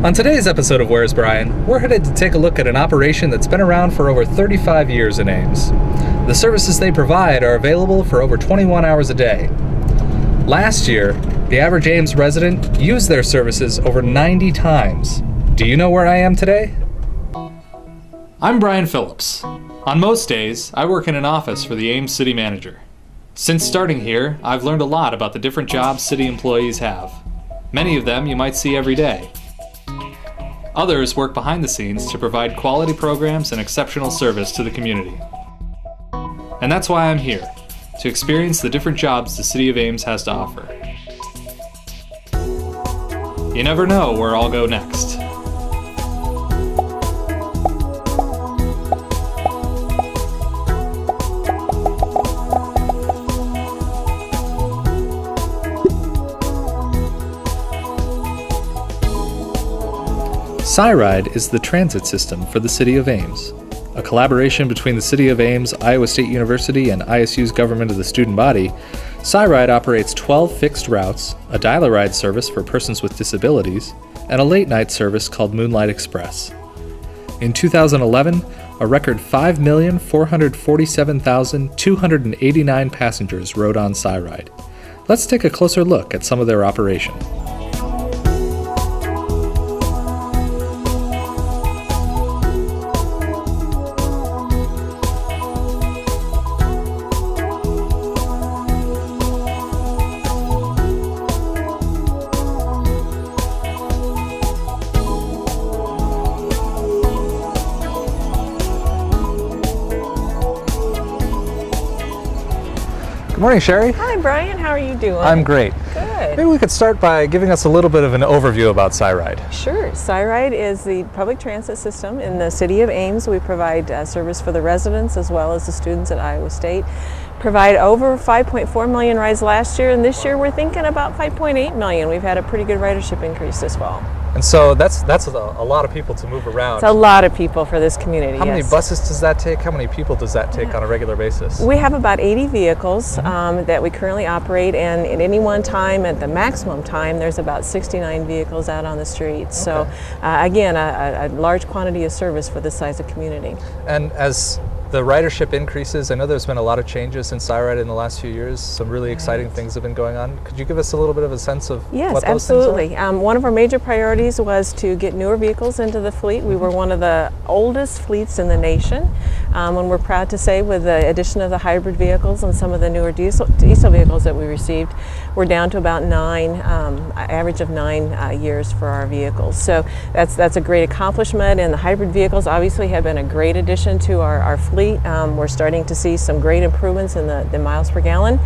On today's episode of Where's Brian, we're headed to take a look at an operation that's been around for over 35 years in Ames. The services they provide are available for over 21 hours a day. Last year, the average Ames resident used their services over 90 times. Do you know where I am today? I'm Brian Phillips. On most days, I work in an office for the Ames City Manager. Since starting here, I've learned a lot about the different jobs city employees have. Many of them you might see every day. Others work behind the scenes to provide quality programs and exceptional service to the community. And that's why I'm here, to experience the different jobs the City of Ames has to offer. You never know where I'll go next. SciRide is the transit system for the City of Ames. A collaboration between the City of Ames, Iowa State University, and ISU's government of the student body, SciRide operates 12 fixed routes, a dial-a-ride service for persons with disabilities, and a late-night service called Moonlight Express. In 2011, a record 5,447,289 passengers rode on SciRide. Let's take a closer look at some of their operation. Good morning, Sherry. Hi, Brian. How are you doing? I'm great. Good. Maybe we could start by giving us a little bit of an overview about SciRide. Sure. SciRide is the public transit system in the City of Ames. We provide service for the residents as well as the students at Iowa State. Provide over 5.4 million rides last year, and this year we're thinking about 5.8 million. We've had a pretty good ridership increase this fall. And so that's a lot of people to move around. It's a lot of people for this community. How many buses does that take? How many people does that take on a regular basis? We have about 80 vehicles that we currently operate, and at any one time, at the maximum time, there's about 69 vehicles out on the streets. So again, a large quantity of service for this size of community. And as the ridership increases, I know there's been a lot of changes in SciRide in the last few years. Some really exciting things have been going on. Could you give us a little bit of a sense of what those absolutely. things are? One of our major priorities was to get newer vehicles into the fleet. We were one of the oldest fleets in the nation, and we're proud to say with the addition of the hybrid vehicles and some of the newer diesel vehicles that we received, we're down to about average of 9 years for our vehicles. So that's a great accomplishment, and the hybrid vehicles obviously have been a great addition to our fleet. We're starting to see some great improvements in the miles per gallon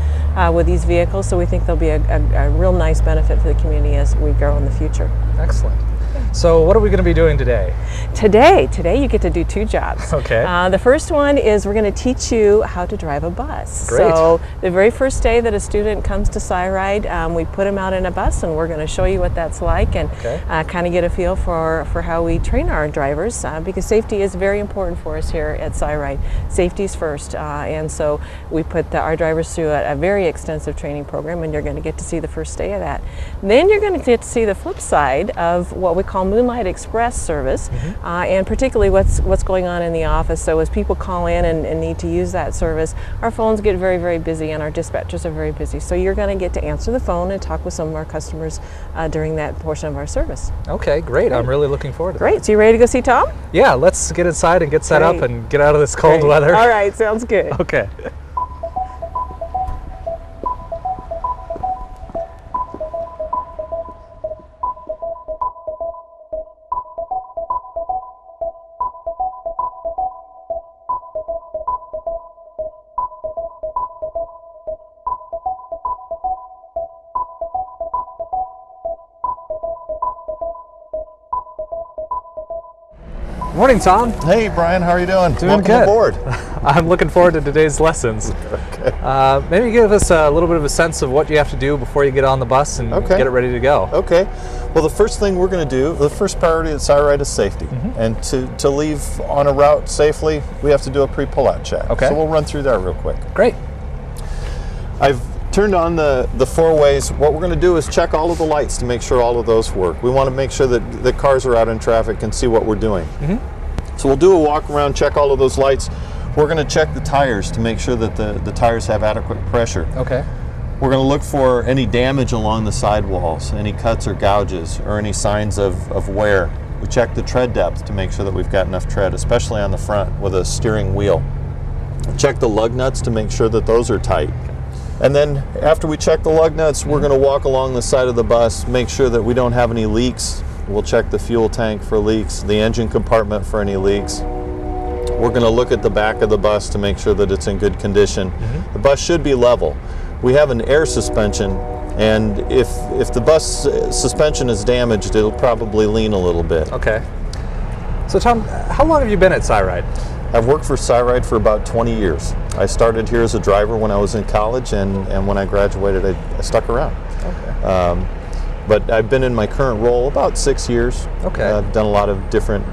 with these vehicles, so we think they'll be a real nice benefit for the community as we grow in the future. Excellent. So what are we going to be doing today? Today you get to do 2 jobs. Okay. The first one is we're going to teach you how to drive a bus. Great. So the very first day that a student comes to SciRide, we put them out in a bus, and we're going to show you what that's like and kind of get a feel for how we train our drivers, because safety is very important for us here at SciRide. Safety's first, and so we put our drivers through a very extensive training program, and you're going to get to see the first day of that. Then you're going to get to see the flip side of what we call Moonlight Express service, and particularly what's going on in the office. So as people call in and need to use that service, our phones get very, very busy, and our dispatchers are very busy. So you're going to get to answer the phone and talk with some of our customers during that portion of our service. Okay, great. I'm really looking forward to that. Great. So you ready to go see Tom? Yeah, let's get inside and get set up and get out of this cold weather. All right, sounds good. Okay. Morning, Tom. Hey, Brian. How are you doing? Doing good. Welcome aboard. I'm looking forward to today's lessons. Okay. Maybe give us a little bit of a sense of what you have to do before you get on the bus and get it ready to go. Okay. Well, the first thing we're going to do, the first priority at SciRide is safety. And to leave on a route safely, we have to do a pre-pull-out check. Okay. So we'll run through that real quick. Great. I've turned on the four-ways, what we're going to do is check all of the lights to make sure all of those work. We want to make sure that the cars are out in traffic and see what we're doing. So we'll do a walk around, check all of those lights. We're going to check the tires to make sure that the tires have adequate pressure. Okay. We're going to look for any damage along the sidewalls, any cuts or gouges, or any signs of wear. We check the tread depth to make sure that we've got enough tread, especially on the front with a steering wheel. Check the lug nuts to make sure that those are tight. And then after we check the lug nuts, we're going to walk along the side of the bus, make sure that we don't have any leaks. We'll check the fuel tank for leaks, the engine compartment for any leaks. We're going to look at the back of the bus to make sure that it's in good condition. The bus should be level. We have an air suspension, and if the bus suspension is damaged, it'll probably lean a little bit. Okay. So Tom, how long have you been at SciRide? I've worked for SciRide for about 20 years. I started here as a driver when I was in college, and when I graduated, I stuck around. Okay. But I've been in my current role about 6 years. Okay. I've done a lot of different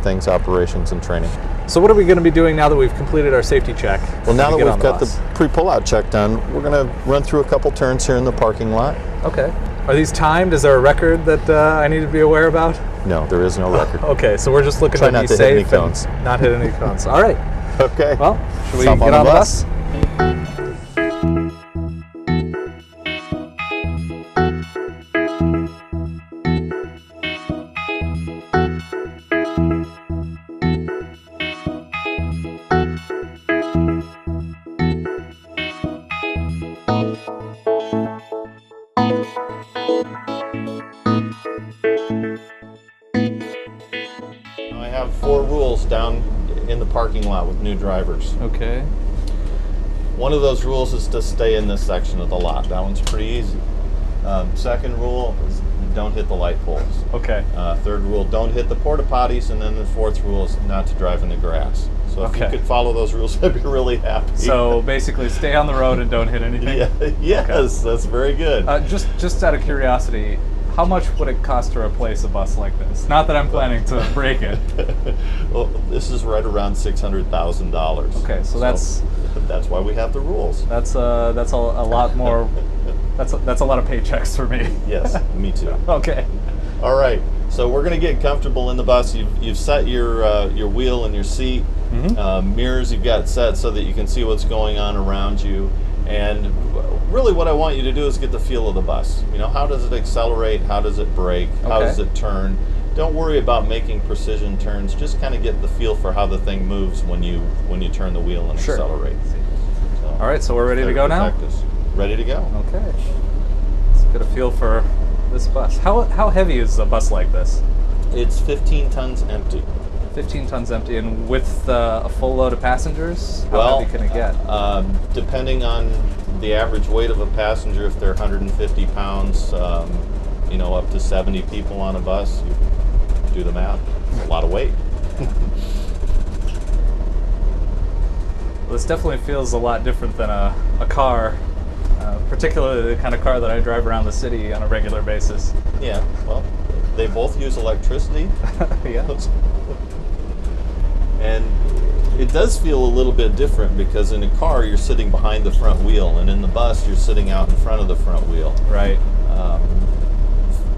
things, operations and training. So what are we going to be doing now that we've completed our safety check? Well, now that we've got the pre-pullout check done, we're going to run through a couple turns here in the parking lot. Okay. Are these timed? Is there a record that I need to be aware about? No, there is no record. Okay, so we're just looking Try to not be to safe hit any cones. and not hit any cones. All right. Okay. Well, should we Hop get on the bus? I have 4 rules down in the parking lot with new drivers. Okay. One of those rules is to stay in this section of the lot. That one's pretty easy. Second rule is don't hit the light poles. Okay. Third rule, don't hit the porta potties, and then the fourth rule is not to drive in the grass. So if you could follow those rules, I'd be really happy. So basically, stay on the road and don't hit anything. Yes, okay. That's very good. Just out of curiosity, how much would it cost to replace a bus like this? Not that I'm planning to break it. Well, this is right around $600,000. Okay, so that's why we have the rules. That's a lot more. That's a lot of paychecks for me. Yes, me too. Okay. All right. So we're going to get comfortable in the bus. You've set your wheel and your seat. Mirrors you've got set so that you can see what's going on around you. And really what I want you to do is get the feel of the bus. You know, how does it accelerate? How does it brake? How does it turn? Don't worry about making precision turns. Just kind of get the feel for how the thing moves when you turn the wheel and accelerate. So, all right, so we're ready to go now? Ready to go. Okay. Let's get a feel for this bus. How heavy is a bus like this? It's 15 tons empty. 15 tons empty, and with a full load of passengers, how heavy can it get? Depending on the average weight of a passenger, if they're 150 pounds, you know, up to 70 people on a bus, you do the math. It's a lot of weight. Well, this definitely feels a lot different than a car, particularly the kind of car that I drive around the city on a regular basis. Yeah, well, they both use electricity. Yeah. And it does feel a little bit different because in a car you're sitting behind the front wheel, and in the bus you're sitting out in front of the front wheel. Right.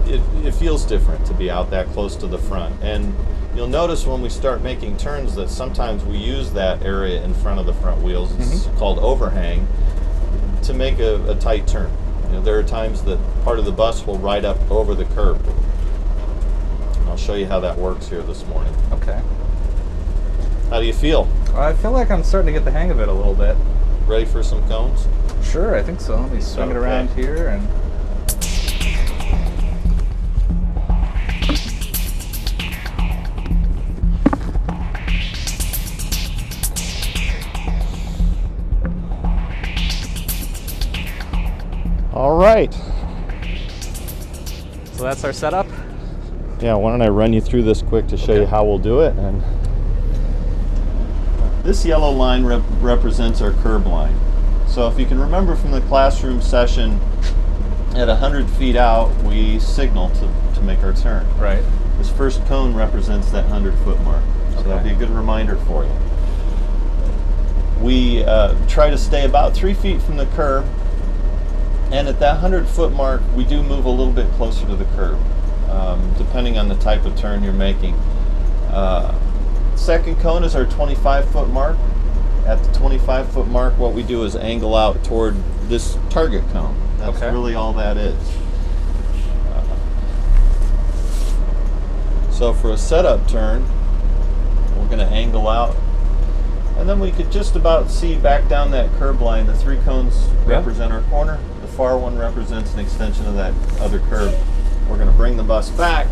It feels different to be out that close to the front. And you'll notice when we start making turns that sometimes we use that area in front of the front wheels, it's called overhang, to make a tight turn. You know, there are times that part of the bus will ride up over the curb. And I'll show you how that works here this morning. Okay. How do you feel? I feel like I'm starting to get the hang of it a little bit. Ready for some cones? Sure, I think so. Let me swing it around here and... All right. So that's our setup? Yeah, why don't I run you through this quick to show you how we'll do it. And this yellow line represents our curb line. So if you can remember from the classroom session, at 100 feet out, we signal to make our turn. Right. This first cone represents that 100-foot mark. So that'll be a good reminder for you. We try to stay about 3 feet from the curb, And at that 100-foot mark, we do move a little bit closer to the curb, depending on the type of turn you're making. Second cone is our 25-foot mark. At the 25-foot mark, what we do is angle out toward this target cone. That's really all that is. So for a setup turn, we're going to angle out, and then we could just about see back down that curb line. The 3 cones represent our corner. The far one represents an extension of that other curb. We're going to bring the bus back.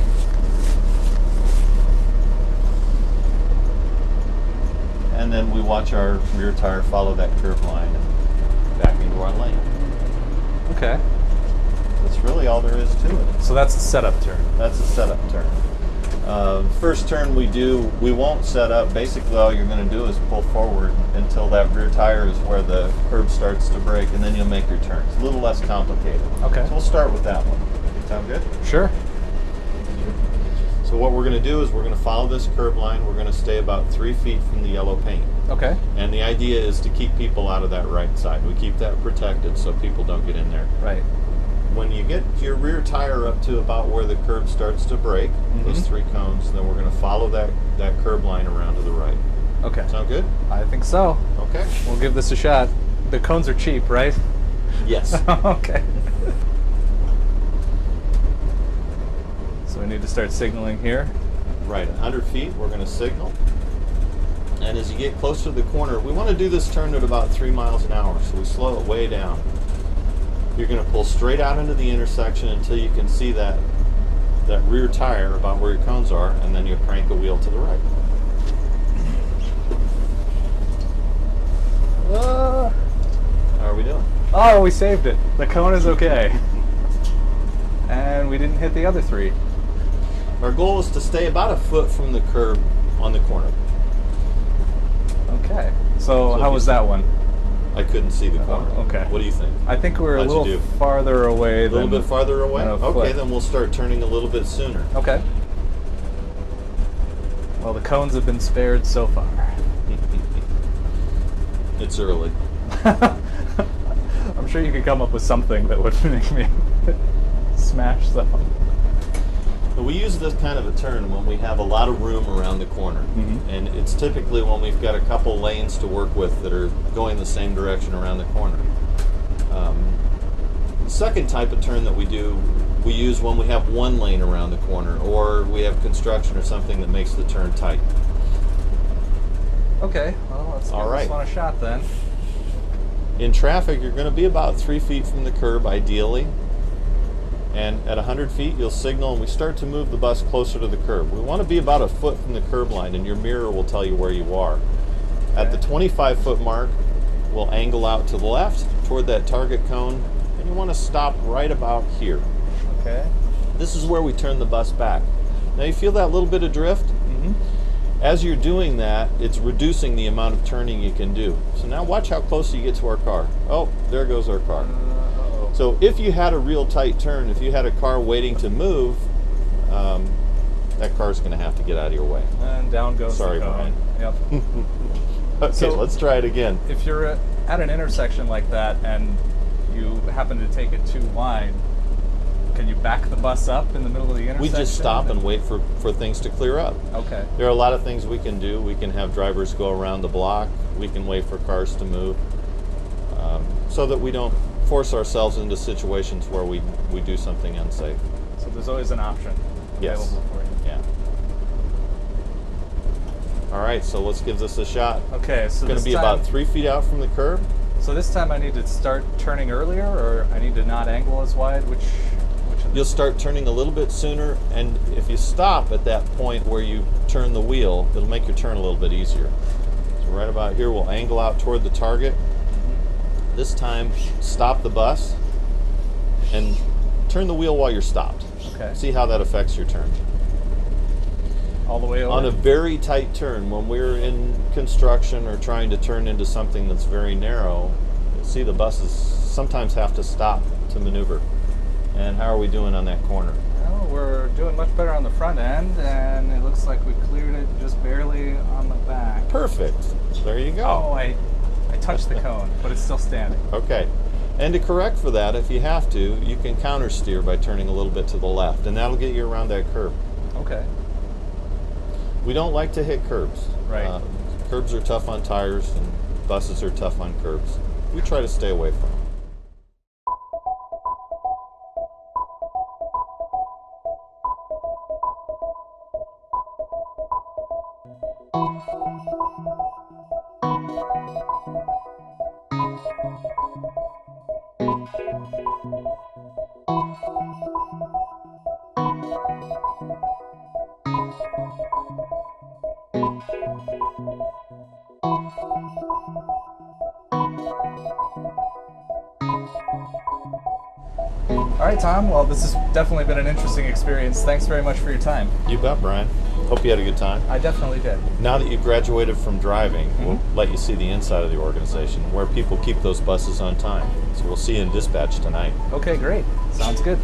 And then we watch our rear tire follow that curb line and back into our lane. Okay. That's really all there is to it. So that's the setup turn. That's a setup turn. First turn we won't set up. Basically all you're going to do is pull forward until that rear tire is where the curb starts to break, and then you'll make your turn. It's a little less complicated. Okay. So we'll start with that one. Sound good? Sure. So what we're going to do is we're going to follow this curb line. We're going to stay about 3 feet from the yellow paint. Okay. And the idea is to keep people out of that right side. We keep that protected so people don't get in there. Right. When you get your rear tire up to about where the curb starts to break, those 3 cones, then we're going to follow that curb line around to the right. Okay. Sound good? I think so. Okay. We'll give this a shot. The cones are cheap, right? Yes. Okay. So we need to start signaling here. Right. 100 feet, we're going to signal. And as you get closer to the corner, we want to do this turn at about 3 miles an hour, so we slow it way down. You're going to pull straight out into the intersection until you can see that rear tire about where your cones are, and then you crank the wheel to the right. How are we doing? Oh, we saved it. The cone is okay. And we didn't hit the other 3. Our goal is to stay about a foot from the curb on the corner. Okay. So how was that one? I couldn't see the corner. Oh, okay. What do you think? I think we're a little farther away. A little bit farther away? than a Okay, foot. then we'll start turning a little bit sooner. Okay. Well, the cones have been spared so far. It's early. I'm sure you could come up with something that would make me smash them. We use this kind of a turn when we have a lot of room around the corner. And it's typically when we've got a couple lanes to work with that are going the same direction around the corner. The second type of turn that we use when we have one lane around the corner, or we have construction or something that makes the turn tight. Okay, well, let's give this one a shot then. In traffic, you're going to be about 3 feet from the curb, ideally. And at 100 feet, you'll signal, and we start to move the bus closer to the curb. We want to be about a foot from the curb line, and your mirror will tell you where you are. At the 25-foot mark, we'll angle out to the left toward that target cone, and you want to stop right about here. Okay. This is where we turn the bus back. Now you feel that little bit of drift? As you're doing that, it's reducing the amount of turning you can do. So now watch how close you get to our car. Oh, there goes our car. So if you had a real tight turn, if you had a car waiting to move, that car's going to have to get out of your way. And down goes the cone. Yep. Okay, So let's try it again. If you're at an intersection like that and you happen to take it too wide, can you back the bus up in the middle of the intersection? We just stop and wait for things to clear up. Okay. There are a lot of things we can do. We can have drivers go around the block. We can wait for cars to move, so that we don't force ourselves into situations where we do something unsafe. So there's always an option available for you. Yeah. All right, so let's give this a shot. Okay, so it's going to be about 3 feet out from the curb. So this time I need to start turning earlier, or I need to not angle as wide? Which You'll start turning a little bit sooner, and if you stop at that point where you turn the wheel, it'll make your turn a little bit easier. So right about here, we'll angle out toward the target. This time, stop the bus and turn the wheel while you're stopped. Okay. See how that affects your turn. All the way over? On a very tight turn, when we're in construction or trying to turn into something that's very narrow, you'll see the buses sometimes have to stop to maneuver. And how are we doing on that corner? Well, we're doing much better on the front end, and it looks like we cleared it just barely on the back. Perfect. There you go. Oh, I touched the cone, but it's still standing. Okay. And to correct for that, if you have to, you can counter steer by turning a little bit to the left, and that'll get you around that curb. Okay. We don't like to hit curbs. Right. Curbs are tough on tires, and buses are tough on curbs. We try to stay away from them. All right, Tom. Well, this has definitely been an interesting experience. Thanks very much for your time. You bet, Brian. Hope you had a good time. I definitely did. Now that you've graduated from driving, we'll let you see the inside of the organization, where people keep those buses on time. So we'll see you in dispatch tonight. Okay, great. Sounds good.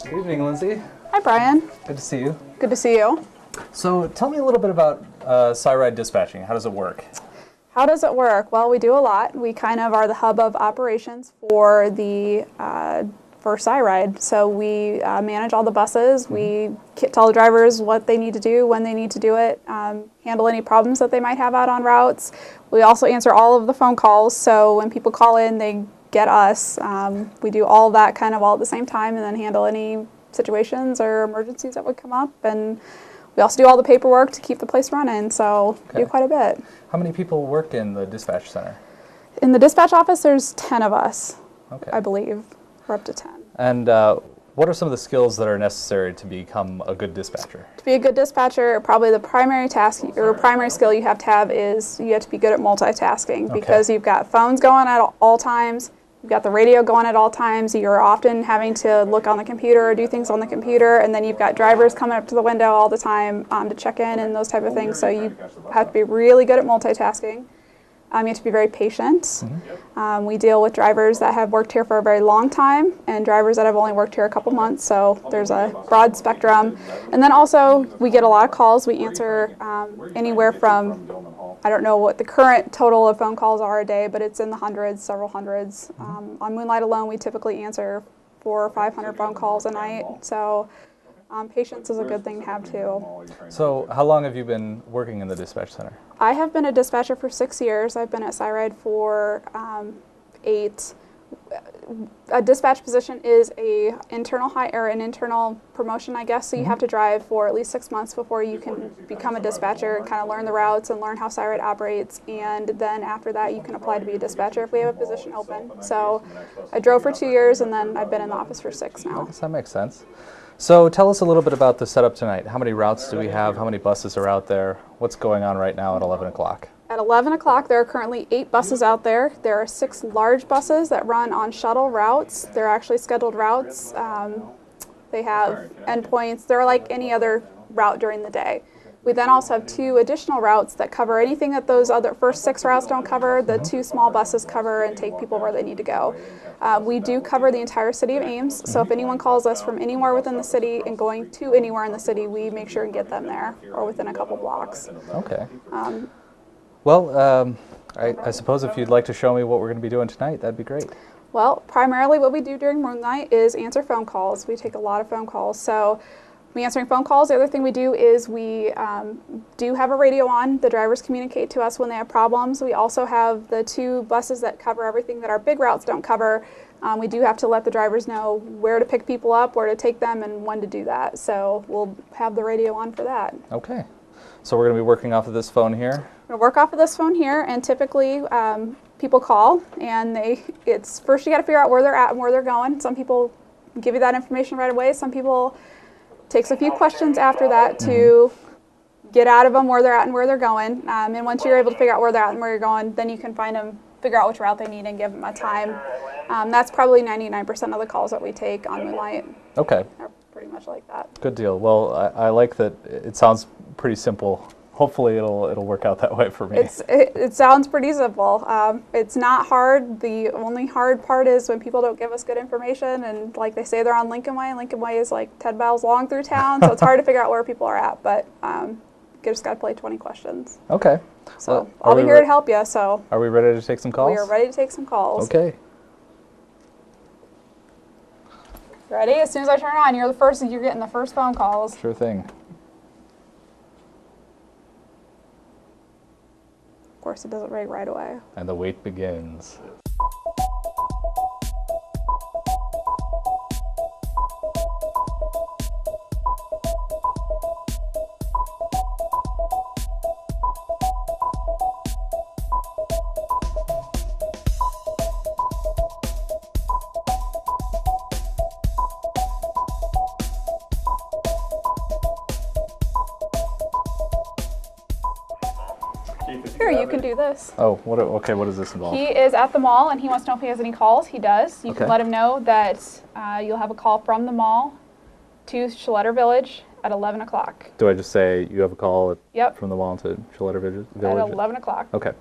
Good evening, Lindsay. Hi, Brian. Good to see you. Good to see you. So tell me a little bit about SciRide dispatching. How does it work? How does it work? Well, we do a lot. We kind of are the hub of operations for the for SciRide. So we manage all the buses. We tell the drivers what they need to do, when they need to do it, handle any problems that they might have out on routes. We also answer all of the phone calls. So when people call in, they get us. We do all of that kind of all at the same time, and then handle any situations or emergencies that would come up. And we also do all the paperwork to keep the place running, so we do quite a bit. How many people work in the dispatch center? In the dispatch office, there's 10 of us, Okay. I believe. We're up to 10. And what are some of the skills that are necessary to become a good dispatcher? To be a good dispatcher, probably the primary task or primary skill you have to have is you have to be good at multitasking, because you've got phones going at all times. You've got the radio going at all times. You're often having to look on the computer or do things on the computer, and then you've got drivers coming up to the window all the time to check in and those type of things. So you have to be really good at multitasking. You have to be very patient. We deal with drivers that have worked here for a very long time and drivers that have only worked here a couple months, so there's a broad spectrum. And then also we get a lot of calls. We answer anywhere from, I don't know what the current total of phone calls are a day, but it's in the hundreds, several hundreds. On Moonlight alone, we typically answer 400 or 500 phone calls a night. So patience is a good thing to have too. So how long have you been working in the dispatch center? I have been a dispatcher for 6 years. I've been at SciRide for 8. A dispatch position is an internal promotion, I guess. So you have to drive for at least 6 months before you can become a dispatcher and kind of learn the routes and learn how SciRide operates. And then after that, you can apply to be a dispatcher if we have a position open. So I drove for 2 years, and then I've been in the office for 6 now. I guess that makes sense. So tell us a little bit about the setup tonight. How many routes do we have? How many buses are out there? What's going on right now at 11 o'clock? At 11 o'clock, there are currently 8 buses out there. There are 6 large buses that run on shuttle routes. They're actually scheduled routes. They have endpoints. They're like any other route during the day. We then also have 2 additional routes that cover anything that those other first 6 routes don't cover. The 2 small buses cover and take people where they need to go. We do cover the entire city of Ames, so if anyone calls us from anywhere within the city and going to anywhere in the city, we make sure and get them there or within a couple blocks. Okay. Well, I suppose if you'd like to show me what we're going to be doing tonight, that'd be great. Well, primarily what we do during Moonlight is answer phone calls. We take a lot of phone calls. So answering phone calls. The other thing we do is we do have a radio on. The drivers communicate to us when they have problems. We also have the 2 buses that cover everything that our big routes don't cover. We do have to let the drivers know where to pick people up, where to take them, and when to do that. So we'll have the radio on for that. Okay. So we're going to be working off of this phone here. We're going to work off of this phone here, and typically people call, and it's first you got to figure out where they're at and where they're going. Some people give you that information right away. Some people takes a few questions after that to get out of them where they're at and where they're going. And once you're able to figure out where they're at and where you're going, then you can find them, figure out which route they need, and give them a time. That's probably 99% of the calls that we take on Moonlight. Okay. They're pretty much like that. Good deal. Well, I like that. It sounds pretty simple. Hopefully it'll work out that way for me. It sounds pretty simple. It's not hard. The only hard part is when people don't give us good information, and like they say they're on Lincoln Way, and Lincoln Way is like 10 miles long through town, so it's hard to figure out where people are at, but you just got to play 20 questions. Okay. So Well, I'll be here to help you, so Are we ready to take some calls? we are ready to take some calls. Okay. Ready? As soon as I turn it on, you're getting the first phone calls. Sure thing. Of course, it doesn't ring right away. And the wait begins. Here, you can do this. Oh, okay, what does this involve? He is at the mall, and he wants to know if he has any calls. He does. You Okay. can let him know that you'll have a call from the mall to Schletter Village at 11 o'clock. Do I just say you have a call Yep, from the mall to Schletter Village? at 11 o'clock. Okay.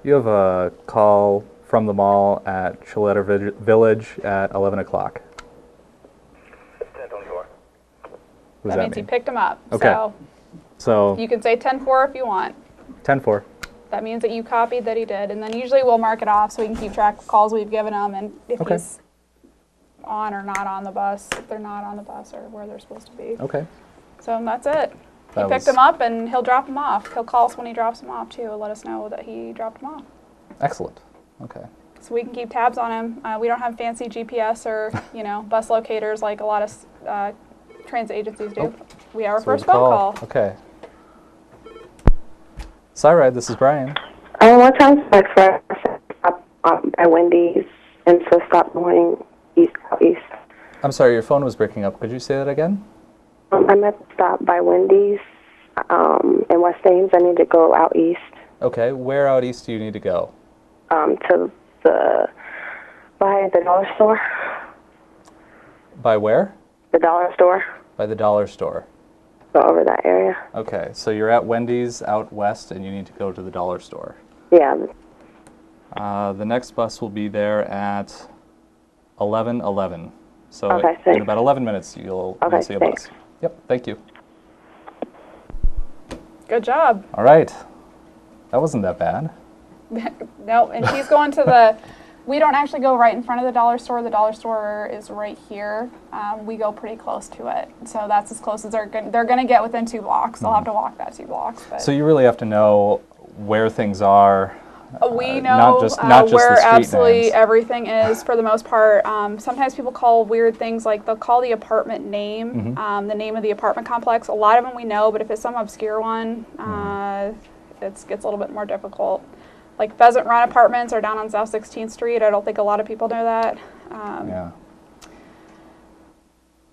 You have a call from the mall at Schletter Village at 11 o'clock. What does That means he mean? picked him up. Okay. So So, you can say 10-4 if you want. 10-4. That means that you copied that he did. And then usually we'll mark it off so we can keep track of calls we've given him and if Okay. he's on or not on the bus, if they're not on the bus or where they're supposed to be. Okay. So that's it. He That picked was- him up and he'll drop him off. He'll call us when he drops him off too and let us know that he dropped him off. Excellent. Okay. So we can keep tabs on him. We don't have fancy GPS or, bus locators like a lot of transit agencies do. Oh. We have our So first we phone call. Okay. Cyride, this is Brian. What time's next for stop at Wendy's and so stop going east. I'm sorry, your phone was breaking up. Could you say that again? I'm at the stop by Wendy's in West Ames. I need to go out east Okay, where out east do you need to go? to by the dollar store. By where? The dollar store. By the dollar store. Go over that area. Okay, so you're at Wendy's out west and you need to go to the dollar store. Yeah. The next bus will be there at 11:11. So Okay, in thanks. about 11 minutes you'll see a thanks. bus. Yep, thank you. Good job. All right. That wasn't that bad. No, and he's going to the, we don't actually go right in front of the dollar store. The dollar store is right here. We go pretty close to it. So that's as close as they're going to get within 2 blocks. They'll have to walk that 2 blocks. But So you really have to know where things are. we not know just where the street absolutely names. everything is for the most part. Sometimes people call weird things like they'll call the apartment name, Mm-hmm. the name of the apartment complex. A lot of them we know, but if it's some obscure one, it gets a little bit more difficult. Like Pheasant Run Apartments are down on South 16th Street. I don't think a lot of people know that. Yeah.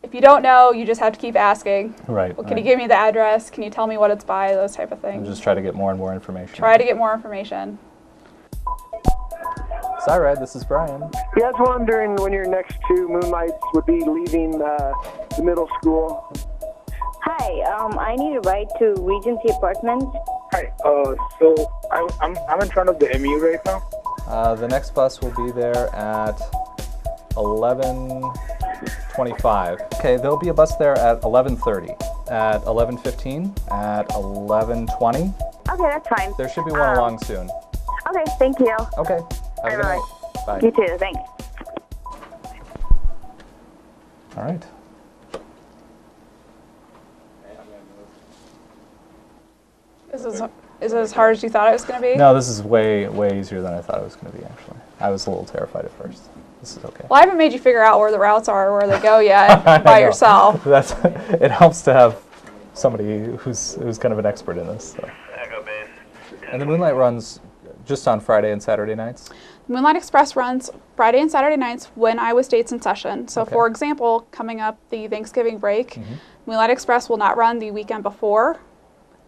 If you don't know, you just have to keep asking. Right. Well, can you give me the address? Can you tell me what it's by? Those type of And things. just try to get more and more information. Try to get more information. Cyride, this is Brian. Yeah, I was wondering when your next 2 Moonlights would be leaving the middle school. Hi, I need a ride to Regency Apartments. Hi, so I'm in front of the MU right now. The next bus will be there at 11:25. Okay, there'll be a bus there at 11:30, at 11:15, at 11:20. Okay, that's fine. There should be one along soon. Okay, thank you. Okay, have a good Bye-bye. night. Bye. You too, thanks. All right. Is it as hard as you thought it was going to be? No, this is way easier than I thought it was going to be, actually. I was a little terrified at first. This is okay. Well, I haven't made you figure out where the routes are or where they go yet by yourself. It helps to have somebody who's kind of an expert in this. So. And the Moonlight runs just on Friday and Saturday nights? Moonlight Express runs Friday and Saturday nights when Iowa State's in session. So for example, coming up the Thanksgiving break, Moonlight Express will not run the weekend before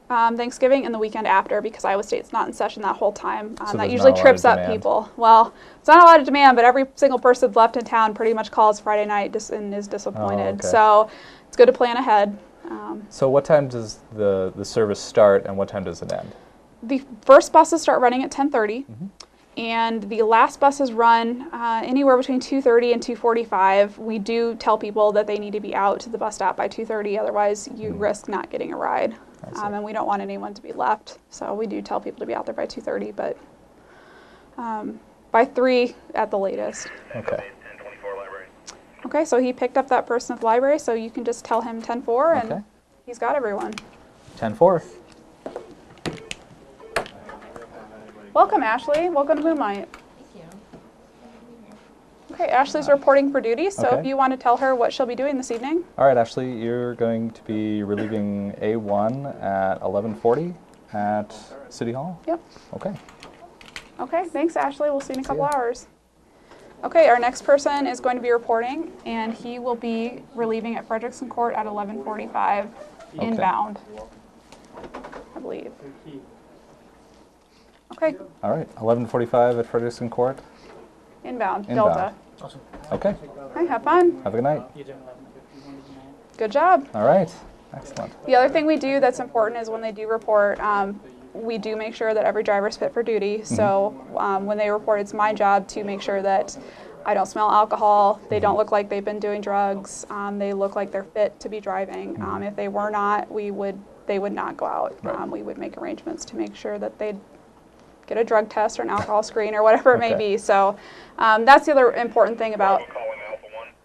Thanksgiving and the weekend after because Iowa State's not in session that whole time. So that usually trips up people. Well, it's not a lot of demand, but every single person left in town pretty much calls Friday night and is disappointed. So it's good to plan ahead. So what time does the service start and what time does it end? The first buses start running at 10:30. And the last buses run anywhere between 2:30 and 2:45. We do tell people that they need to be out to the bus stop by 2:30, otherwise you risk not getting a ride. And we don't want anyone to be left. So we do tell people to be out there by 2:30, but by 3 at the latest. Okay. Okay, so he picked up that person at the library, so you can just tell him 10:04 and he's got everyone. 10:04. Welcome, Ashley. Welcome to Moonlight. Thank you. Okay, Ashley's reporting for duty, so if you want to tell her what she'll be doing this evening. All right, Ashley, you're going to be relieving A1 at 11:40 at City Hall? Yep. Okay. Okay, thanks, Ashley. We'll see you in a couple hours. Okay, our next person is going to be reporting, and he will be relieving at Frederickson Court at 11:45 inbound, I believe. Okay. All right, 11:45 at Frederickson Court. Inbound. Delta. Awesome. Okay. Okay, have fun. Have a good night. Good job. All right. Excellent. The other thing we do that's important is when they do report, we do make sure that every driver is fit for duty. So when they report, it's my job to make sure that I don't smell alcohol, they don't look like they've been doing drugs, they look like they're fit to be driving. If they were not, they would not go out. Right. We would make arrangements to make sure that they'd get a drug test or an alcohol screen or whatever it may be. So that's the other important thing about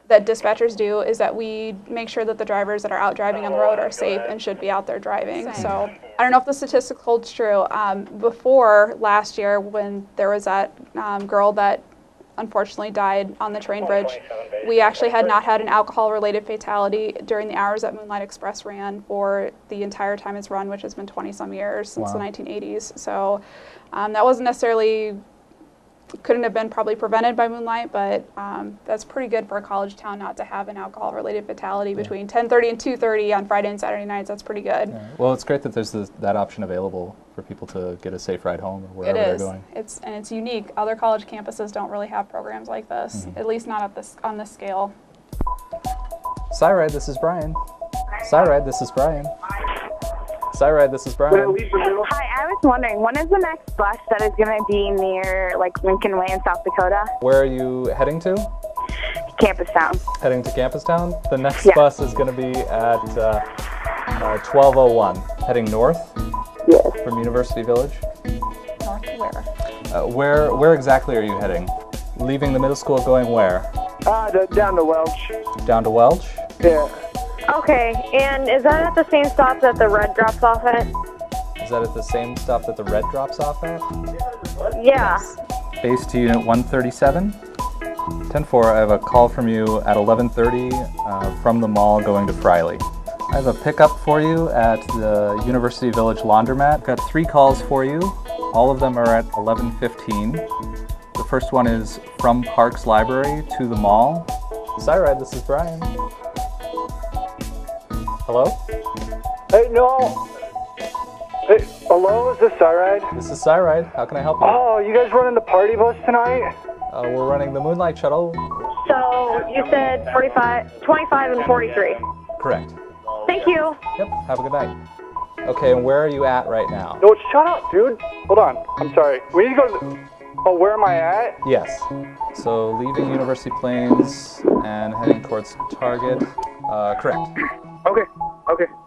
that dispatchers do is that we make sure that the drivers that are out driving on the road are safe and should be out there driving. So I don't know if the statistic holds true. Before last year when there was that girl that unfortunately died on the train bridge, we actually had not had an alcohol-related fatality during the hours that Moonlight Express ran for the entire time it's run, which has been 20-some years, since the 1980s. So that wasn't necessarily, couldn't have been probably prevented by Moonlight, but that's pretty good for a college town not to have an alcohol-related fatality between 10:30 and 2:30 on Friday and Saturday nights. That's pretty good. Yeah. Well, it's great that there's that option available for people to get a safe ride home or wherever they're going. It's unique. Other college campuses don't really have programs like this, at least not at on this scale. Cyride, this is Brian. Cyride, this is Brian. Cyride, this is Brian. Hi, I was wondering, when is the next bus that is going to be near like Lincoln Way in South Dakota? Where are you heading to? Campus Town. Heading to Campus Town? The next bus is going to be at 12:01, heading north from University Village. North to where? Where exactly are you heading? Leaving the middle school, going where? Down to Welch. Down to Welch? Yeah. Okay, and is that at the same stop that the red drops off at? Is that at the same stop that the red drops off at? Yeah. Base to Unit 137. 10-4, I have a call from you at 11:30 from the mall going to Friley. I have a pickup for you at the University Village Laundromat. I've got 3 calls for you. All of them are at 11:15. The first one is from Parks Library to the mall. Cyride, this is Brian. Hello? Hey, no. Hey, hello, is this Cyride? This is Cyride. How can I help you? Oh, you guys running the party bus tonight? We're running the Moonlight Shuttle. So you said 25 and 43. Correct. Thank you. Yep, have a good night. Okay, and where are you at right now? No, shut up, dude. Hold on. I'm sorry. We need to go to Oh, where am I at? Yes. So leaving University Plains and heading towards Target. Correct. Okay,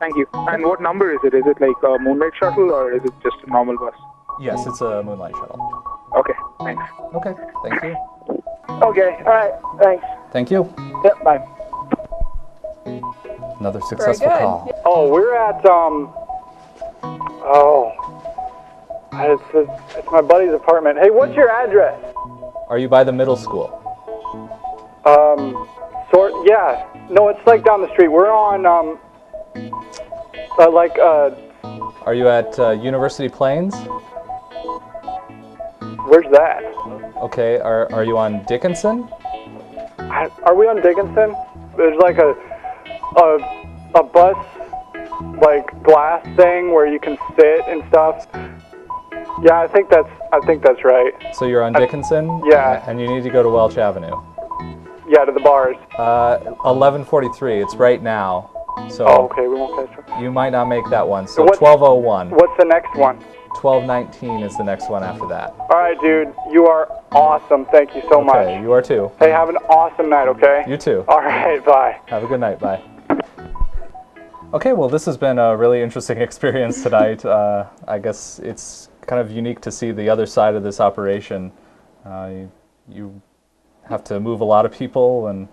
thank you. And what number is it? Is it like a Moonlight Shuttle or is it just a normal bus? Yes, it's a Moonlight Shuttle. Okay, thanks. Okay, thank you. Okay, all right, thanks. Thank you. Yep, bye. Another successful call. Oh, we're at, It's my buddy's apartment. Hey, what's your address? Are you by the middle school? Yeah. No, it's like down the street. We're on, Are you at University Plains? Where's that? Okay, are you on Dickinson? Are we on Dickinson? There's like a bus, like glass thing where you can sit and stuff. Yeah, I think that's right. So you're on Dickinson? Yeah. And you need to go to Welch Avenue. Yeah, to the bars. 11:43. It's right now. So okay, we won't catch it. you might not make that one. So What- 12:01. What's the next one? 12:19 is the next one after that. All right, dude. You are awesome. Thank you so much. Okay, you are too. Hey, have an awesome night, okay? You too. All right, bye. Have a good night. Bye. Okay, well, this has been a really interesting experience tonight. I guess it's kind of unique to see the other side of this operation. You have to move a lot of people and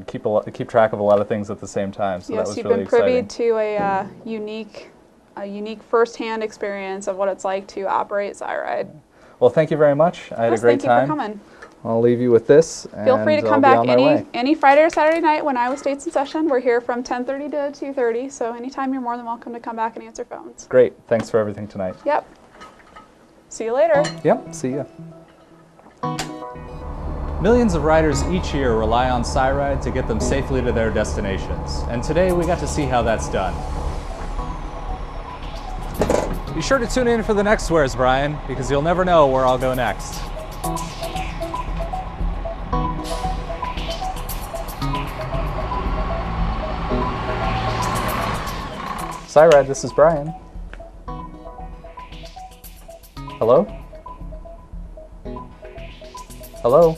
keep track of a lot of things at the same time. So that Yes, was you've really been privy exciting. to a unique first-hand experience of what it's like to operate SciRide. Well, thank you very much. I had a great Thank you time. for coming. I'll leave you with this. Feel free to and come I'll be back on my way. any Friday or Saturday night when Iowa State's in session. We're here from 10:30 to 2:30, so anytime you're more than welcome to come back and answer phones. Great. Thanks for everything tonight. Yep. See you later. Yep. See ya. Millions of riders each year rely on SciRide to get them safely to their destinations. And today we got to see how that's done. Be sure to tune in for the next Where's Brian, because you'll never know where I'll go next. SciRide, this is Brian. Hello? Hello?